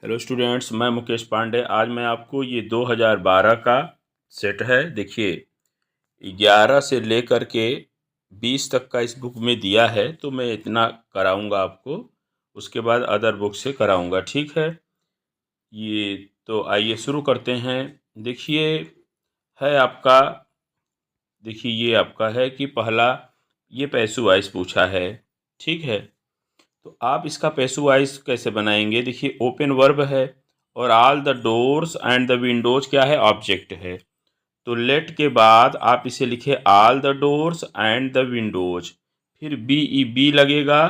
Hello students, मैं मुकेश पांडे। आज मैं आपको ये 2012 का सेट है, देखिए 11 से लेकर के 20 तक का इस बुक में दिया है, तो मैं इतना कराऊंगा आपको, उसके बाद अदर बुक से कराऊंगा, ठीक है। ये तो आइए शुरू करते हैं। देखिए है आपका, देखिए ये आपका है कि पहला ये पैसू वाइज पूछा है, ठीक है। तो आप इसका पैसू वाइज कैसे बनाएंगे? देखिए ओपन वर्ब है और all the doors and the Windows क्या है? ऑब्जेक्ट है। तो लेट के बाद आप इसे लिखे all the doors and the Windows, फिर बी ई बी लगेगा,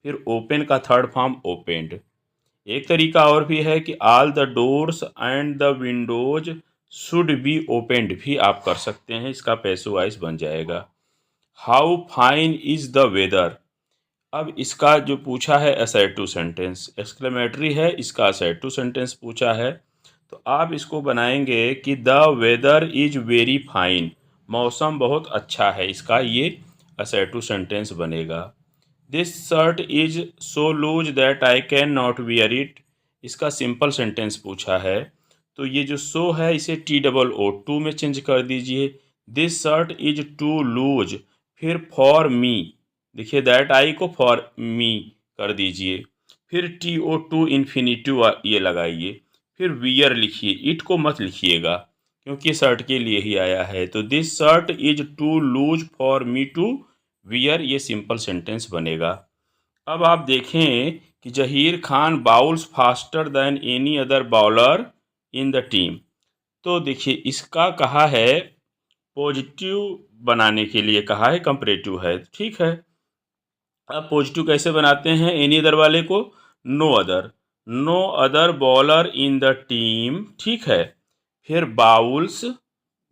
फिर ओपन का थर्ड फॉर्म ओपेंड। एक तरीका और भी है कि all the doors and the Windows should be opened भी आप कर सकते हैं, इसका पैसू वाइज बन जाएगा। How fine is the weather. अब इसका जो पूछा है असर्टिव सेंटेंस, एक्सक्लेमेटरी है, इसका असर्टिव सेंटेंस पूछा है, तो आप इसको बनाएंगे कि the weather is very fine, मौसम बहुत अच्छा है, इसका ये असर्टिव सेंटेंस बनेगा। This shirt is so loose that I can not wear it, इसका सिंपल सेंटेंस पूछा है, तो ये जो सो है इसे टी डबल ओ टू में चेंज कर दीजिए। This shirt is too loose, फिर फॉर मी, देखिए दैट आई को फॉर मी कर दीजिए, फिर टी ओ टू इन्फिनिटिव ये लगाइए, फिर वियर लिखिए, इट को मत लिखिएगा क्योंकि शर्ट के लिए ही आया है। तो this shirt is too loose for me to wear, ये सिंपल सेंटेंस बनेगा। अब आप देखें कि Zaheer Khan bowls faster than any other bowler in the team, तो देखिए इसका कहा है पॉजिटिव बनाने के लिए, कहा है कंपैरेटिव है, ठीक है। अब पॉजिटिव कैसे बनाते हैं? एनी अदर वाले को no other, no other bowler in the team, ठीक है। फिर बाउल्स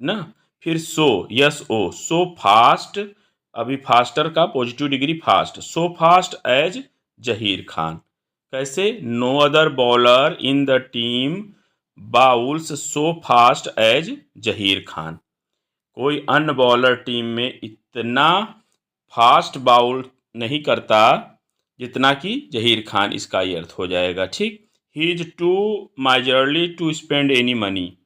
ना, फिर so, yes oh, so fast, अभी फास्टर का positive degree fast, so fast as Zaheer Khan. कैसे? No other bowler in the team bowls so fast as Zaheer Khan, कोई अन्य बॉलर टीम में इतना फास्ट बाउल नहीं करता जितना कि जहीर खान, इसका ये अर्थ हो जाएगा, ठीक। He is too miserly to spend any money,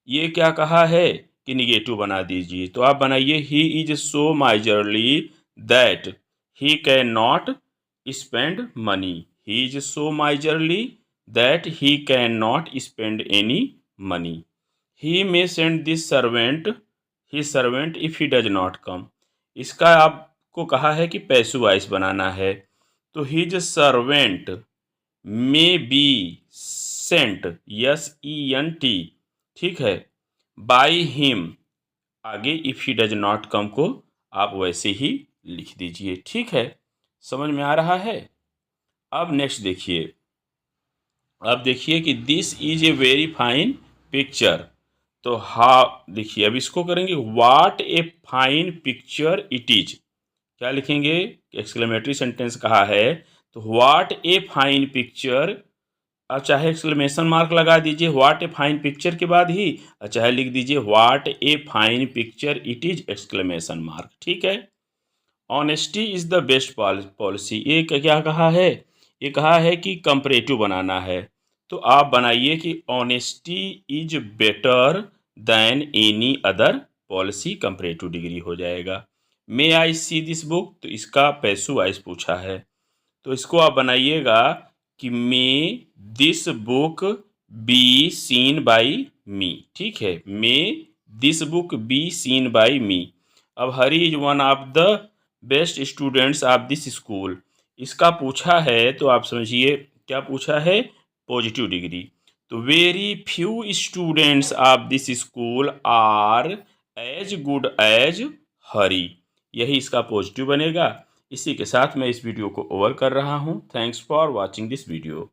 ये क्या कहा है कि निगेटिव बना दीजिए, तो आप बनाइए he is so miserly that he can not spend money, he is so miserly that he can not spend any money. He may send this servant he servant if he does not कम, इसका आपको कहा है कि passive voice बनाना है, तो his servant may be sent, S E N T, ठीक है, बाई हिम, आगे if he does not come को आप वैसे ही लिख दीजिए, ठीक है। समझ में आ रहा है? अब नेक्स्ट देखिए, अब देखिए कि this is a very fine picture, तो हाँ देखिए अब इसको करेंगे what a fine picture it is, क्या लिखेंगे? एक्सक्लेमेटरी सेंटेंस कहा है, तो व्हाट ए फाइन पिक्चर, अब चाहे एक्सक्लेमेशन मार्क लगा दीजिए व्हाट ए फाइन पिक्चर के बाद ही, और चाहे लिख दीजिए what a fine picture it is exclamation mark, ठीक है। Honesty is the best policy, ये क्या कहा है? ये कहा है कि कंपैरेटिव बनाना है, तो आप बनाइए कि honesty is better than any other policy, comparative degree हो जाएगा। मे आई सी दिस बुक, तो इसका पैसू वाइज पूछा है, तो इसको आप बनाइएगा कि may this book be seen by me, ठीक है, may this book be seen by me. अब Hari is one of the best students of this school, इसका पूछा है, तो आप समझिए क्या पूछा है? पॉजिटिव डिग्री, तो very few students of this school are as good as Hari, यही इसका पॉजिटिव बनेगा। इसी के साथ मैं इस वीडियो को ओवर कर रहा हूँ। Thanks for watching this video.